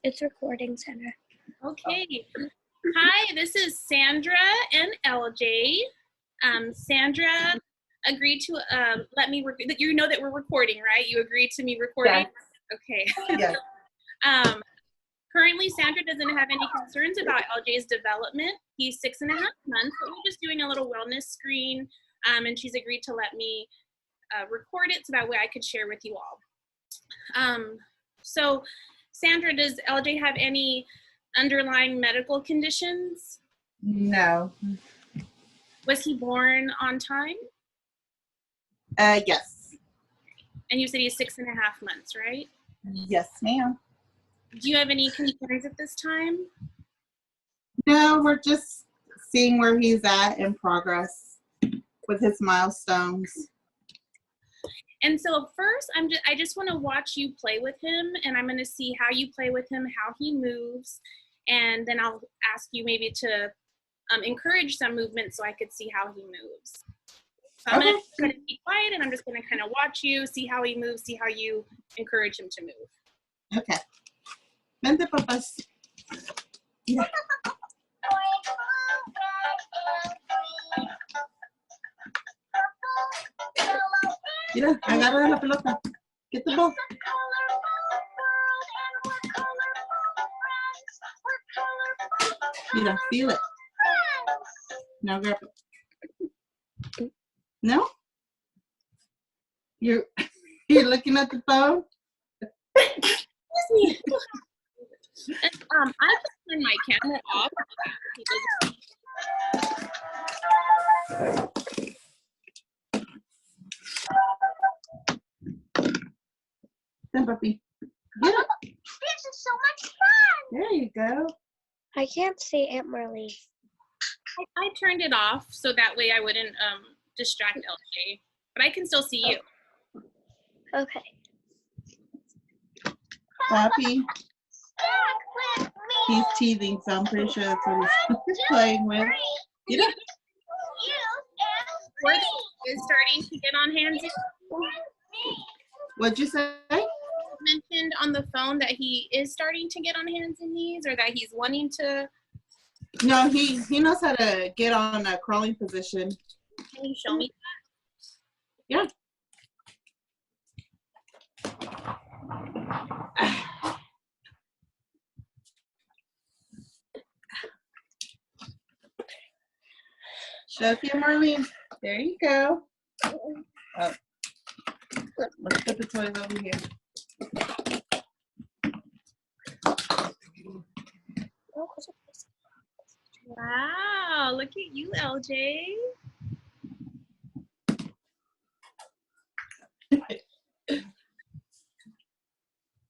It's recording center. Okay. Hi, this is Sandra and LJ. Sandra agreed to let me, you know that we're recording, right? You agreed to me recording? Yes. Okay. Yes. Currently, Sandra doesn't have any concerns about LJ's development. He's 6.5 months, but we're just doing a little wellness screen, and she's agreed to let me record it so that way I could share with you all. So, Sandra, does LJ have any underlying medical conditions? No. Was he born on time? Yes. And you said he's 6.5 months, right? Yes, ma'am. Do you have any concerns at this time? No, we're just seeing where he's at in progress with his milestones. And so first, I just want to watch you play with him, and I'm going to see how you play with him, how he moves, and then I'll ask you maybe to encourage some movement so I could see how he moves. So I'm going to kind of be quiet, and I'm just going to kind of watch you, see how he moves, see how you encourage him to move. Okay. Vente, papas. Yeah. Mira, agarra la pelota. Get the ball. Mira, feel it. Now grab it. No? You're looking at the phone? Excuse me. And, I can turn my camera off. Then, puppy. Get it. This is so much fun. There you go. I can't see Aunt Marley. I turned it off so that way I wouldn't distract LJ, but I can still see you. Okay. Pappy. He's teething, so I'm pretty sure that's what he's playing with. Get up. Where is starting to get on hands. What'd you say? You mentioned on the phone that he is starting to get on hands and knees, or that he's wanting to. No, he knows how to get on a crawling position. Can you show me that? Yeah. Show you, Marlene. There you go. Oh. Let's put the toys over here. Wow, look at you, LJ.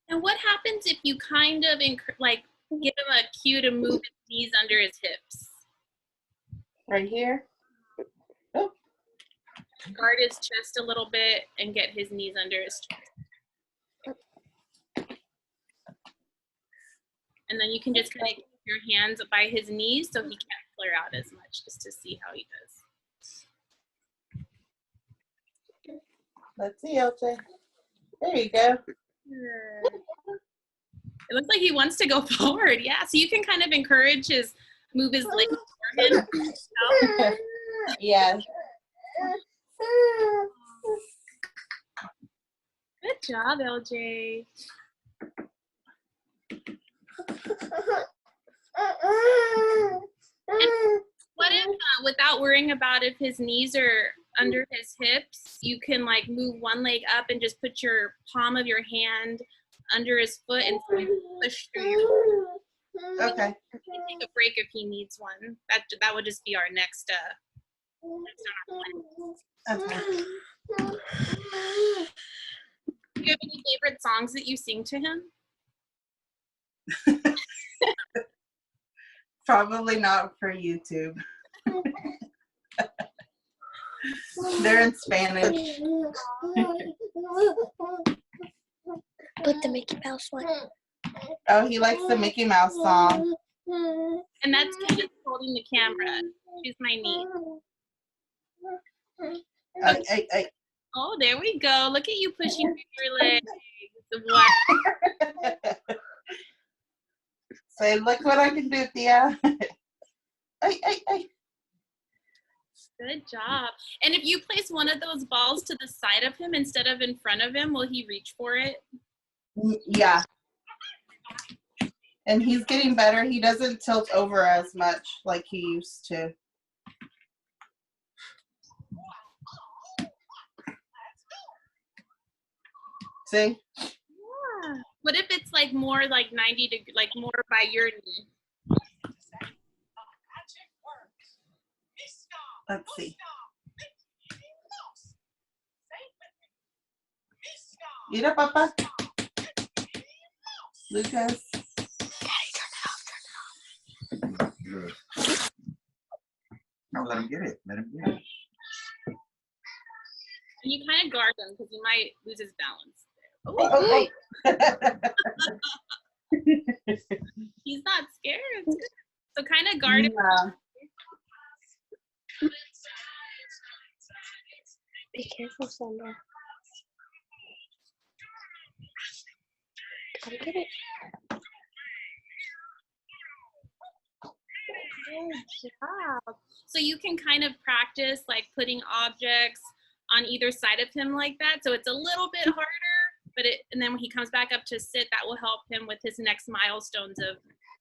And what happens if you kind of give him a cue to move his knees under his hips? Right here. Oh. Guard his chest a little bit and get his knees under his chest. And then you can just kind of keep your hands by his knees so he can't flare out as much, just to see how he does. Let's see, LJ. There you go. It looks like he wants to go forward. Yeah, so you can kind of move his legs forward. Yeah. Good job, LJ. And what if, without worrying about if his knees are under his hips, you can move one leg up and just put your palm of your hand under his foot and push through your. Okay. He can take a break if he needs one. That would just be our next. Okay. Do you have any favorite songs that you sing to him? Probably not for YouTube. They're in Spanish. Put the Mickey Mouse one. Oh, he likes the Mickey Mouse song. And that's just holding the camera. She's my niece. Okay. Oh, there we go. Look at you pushing through your legs. Wow. Say, look what I can do, Thea. Ay. Good job. And if you place one of those balls to the side of him instead of in front of him, will he reach for it? Yeah. And he's getting better. He doesn't tilt over as much like he used to. See? Yeah. What if it's like more like 90 degrees, like more by your knee? Let's see. Mira, Papa. Lucas. No, let him get it. Let him get it. And you kind of guard him because he might lose his balance. Oh. He's not scared. It's good. So kind of guard him. Yeah. Be careful, Sandra. Come get it. Good job. So you can kind of practice like putting objects on either side of him like that. So it's a little bit harder, but and then when he comes back up to sit, that will help him with his next milestones of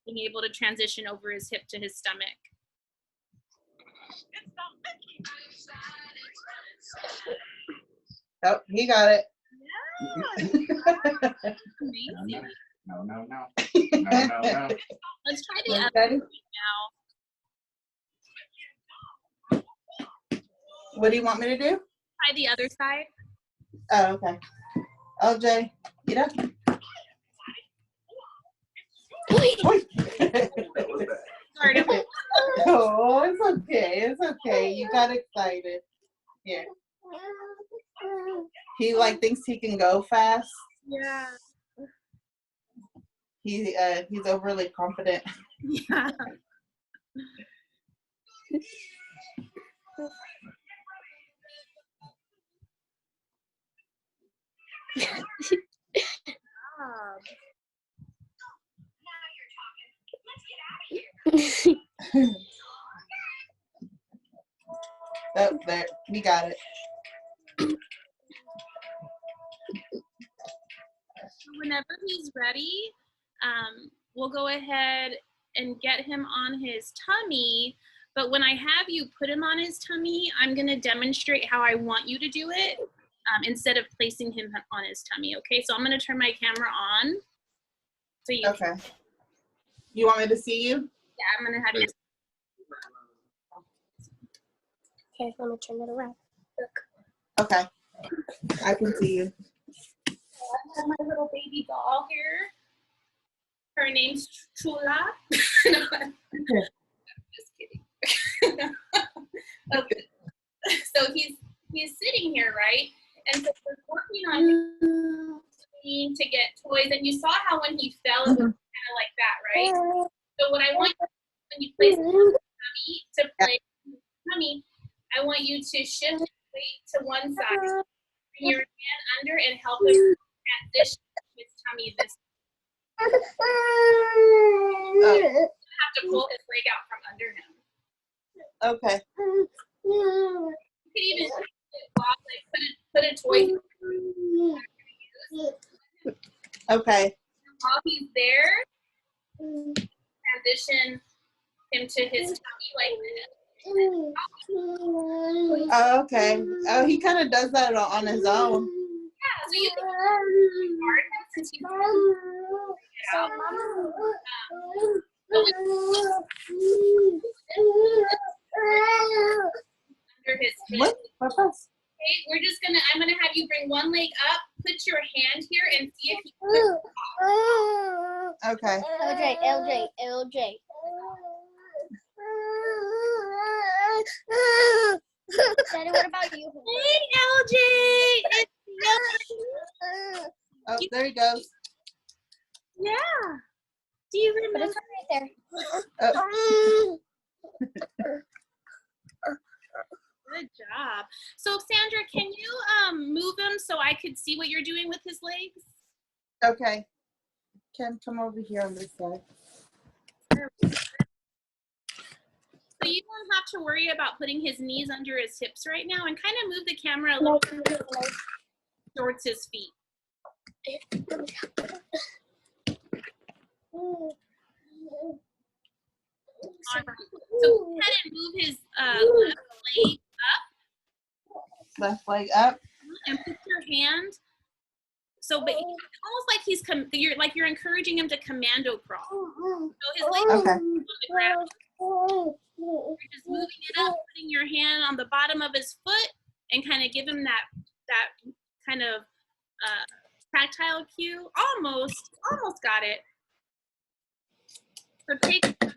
being able to transition over his hip to his stomach. Oh, he got it. Yeah. Amazing. No. Let's try the other Ready? now. What do you want me to do? Try the other side. Oh, okay. LJ, get up. Guard him. Oh, it's okay. It's okay. You got excited. Here. He like thinks he can go fast. Yeah. He's overly confident. Yeah. Oh, there, we got it. Whenever he's ready, we'll go ahead and get him on his tummy. But when I have you put him on his tummy, I'm going to demonstrate how I want you to do it instead of placing him on his tummy. Okay, so I'm going to turn my camera on. So you Okay. You want me to see you? Yeah, I'm going to have you. Okay, let me turn it around. Look. Okay. I can see you. I have my little baby doll here. Her name's Chula. No, I'm just kidding. Okay. So he's sitting here, right? And so we're working on him to get toys. And you saw how when he fell, it was kind of like that, right? So what I want you to do when you place him on the tummy to play tummy, I want you to shift your weight to one side, bring your hand under, and help him transition his tummy this way. You have to pull his leg out from under him. Okay. You could even like put a toy Okay. while he's there. Transition him to his tummy like this. Oh, okay. Oh, he kind of does that on his own. Yeah, so you can guard him since he's out. Under his hip. What? Papa? Okay, I'm gonna have you bring one leg up, put your hand here, and see if you can. Okay. LJ. Daddy, what about you? Hey, LJ! It's Oh, there he goes. yeah. Do you But remember? it's right there. Oh. Good job. So Sandra, can you move him so I could see what you're doing with his legs? Okay. Ken, come over here on this side. So you don't have to worry about putting his knees under his hips right now, and kind of move the camera a little bit towards his feet. All right. So go ahead and move his left leg Left leg up. and put your hand. So, but almost like you're encouraging him to commando crawl. So his legs Okay. on the ground. You're just moving it up, putting your hand on the bottom of his foot, and kind of give him that kind of tactile cue. Almost got it. So take the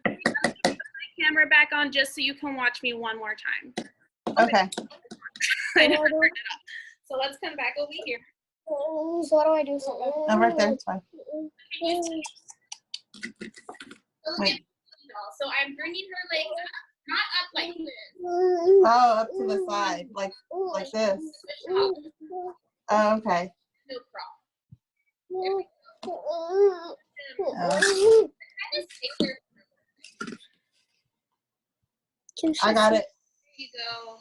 camera back on just so you can watch me one more time. Okay. I never turned it up. So let's come back over here. So what do I do? No, right there. It's fine. Wait. So I'm bringing her legs up, not up like this. Oh, up to the side, like this. Push up. Oh, okay. No crawl. Oh. Kind of stay there. I got it. There you go.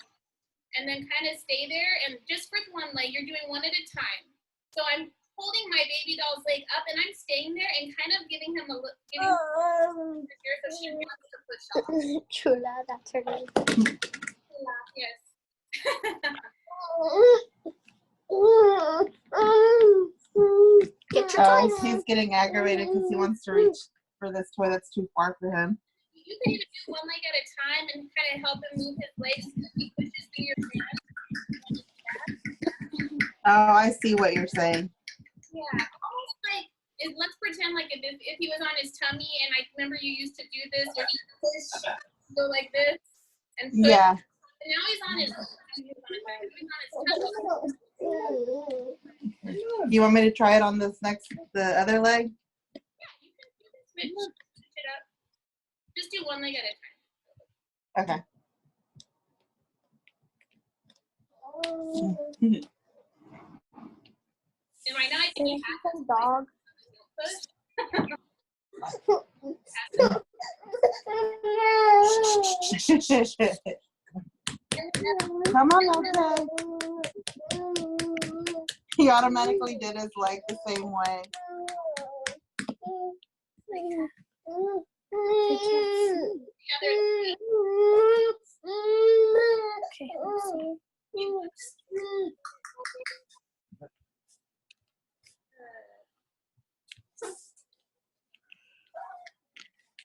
And then kind of stay there, and just for one leg, you're doing one at a time. So I'm holding my baby doll's leg up, and I'm staying there and kind of giving him there's a few hands to push off. Chula, that's her name. Yes. Get your Oh, toys. he's getting aggravated because he wants to reach for this toy that's too far for him. You can either do one leg at a time and kind of help him move his legs as he pushes through your hand. Oh, I see what you're saying. Yeah, almost like, let's pretend like if he was on his tummy, and I remember you used to do this, where he push, go like this, and push. Yeah. And now he's on his tummy. You want me to try it on the other leg? Yeah, you can switch it up. Just do one leg at a time. Okay. And right now I think you have to dog. push. Come on, okay. He automatically did his leg the same way.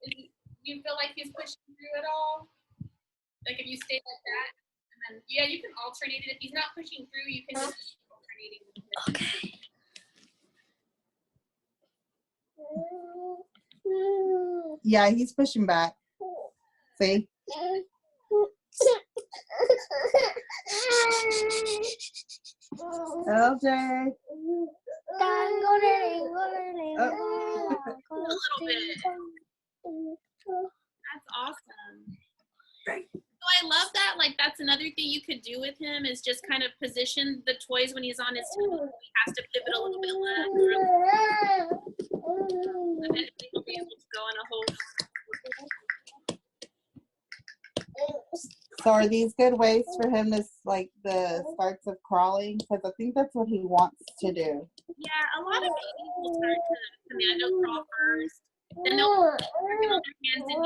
Do you feel like he's pushing through at all? Like if you stay like that, and then yeah, you can alternate it. If he's not pushing through, you can just keep alternating. Okay. Yeah, he's pushing back. See? LJ. A little bit. That's awesome. So I love that. Like that's another thing you could do with him is just kind of position the toys when he's on his tummy. He has to pivot a little bit left. Eventually he'll be able to go in a whole. So are these good ways for him to like the starts of crawling? Because I think that's what he wants to do. Yeah, a lot of babies will start to commando crawl first. Then they'll work on their hands and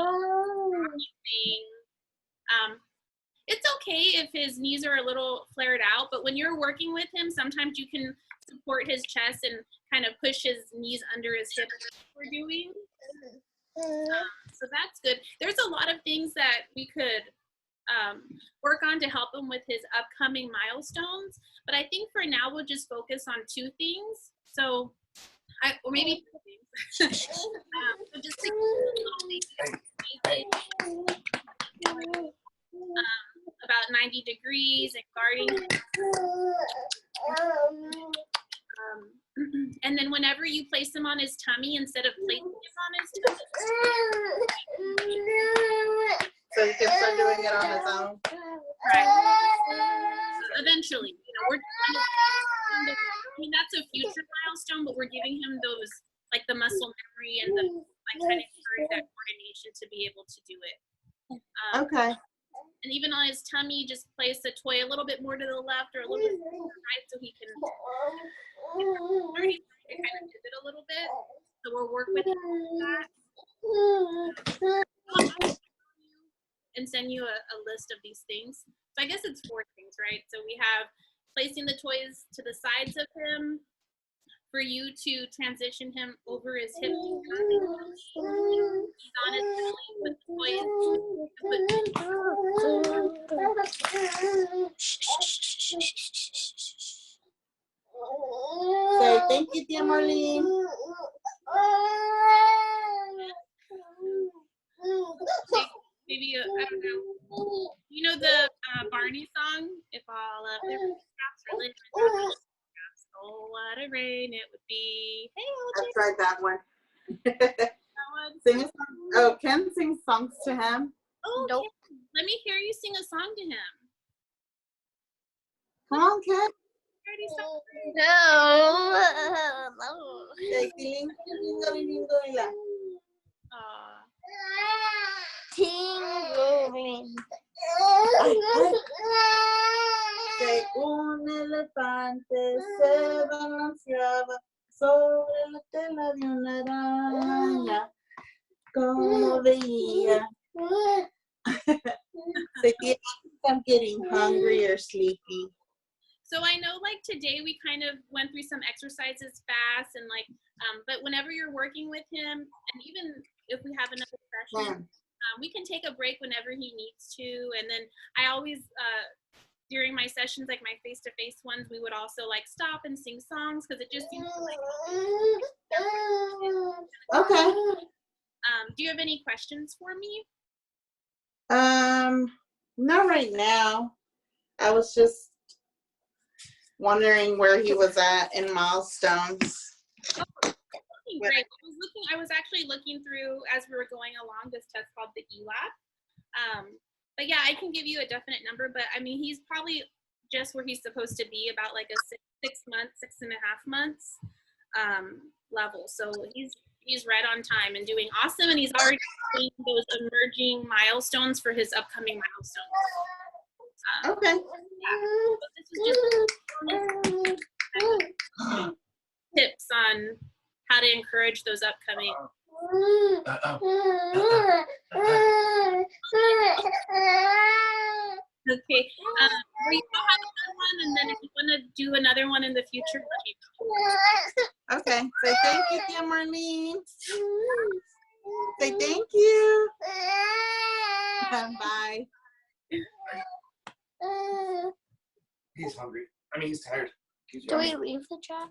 knees. It's okay if his knees are a little flared out, but when you're working with him, sometimes you can support his chest and kind of push his knees under his hips like we're doing. So that's good. There's a lot of things that we could work on to help him with his upcoming milestones, but I think for now we'll just focus on two things. So, or maybe three things. So just like about 90 degrees and guarding. And then whenever you place him on his tummy, instead of placing him on his tummy, So he can start doing it on his own? right. Eventually, you know, I mean, that's a future milestone, but we're giving him those, like the muscle memory and the like kind of encourage that coordination to be able to do it. Okay. And even on his tummy, just place the toy a little bit more to the left or a little bit more to the right so he can already kind of pivot a little bit. So we'll work with that and send you a list of these things. So I guess it's 4 things, right? So we have placing the toys to the sides of him, for you to transition him over his hip. He's on his belly with the Say thank you, dear Marlene. Maybe, I don't know. You know the Barney song? If all of the raindrops are lit, oh, what a rain it would be. Hey, I've tried that one. that one. Sing a song. Oh, Ken sings songs to him. Oh, Nope. Ken, let me hear you sing a song to him. Come on, Ken. Already sung. No. Say, tiling, tiling, tiling, tiling. Aw. Tingling. Say, un elefante se balanceaba sobre la tela de una araña. Como veía. Say, I'm getting hungry or sleepy. So I know like today we kind of went through some exercises fast and like, but whenever you're working with him, and even if we have another session, we can take a break whenever he needs to. And then I always, during my sessions, like my face-to-face ones, we would also like stop and sing songs because it just seems like. Okay. Do you have any questions for me? Not right now. I was just wondering where he was at in milestones. Great. I was actually looking through as we were going along this test called the ELAP. But yeah, I can give you a definite number, but I mean, he's probably just where he's supposed to be, about like a 6 months, 6.5 months level. So he's right on time and doing awesome. And he's already doing those emerging milestones for his upcoming milestones. Okay. Yeah. So this is just tips on how to encourage those upcoming. Okay. We still have another one, and then if you want to do another one in the future, let me know. Okay. Say thank you, dear Marlene. Say thank you. Bye. He's hungry. I mean, he's tired. Do we leave the chat?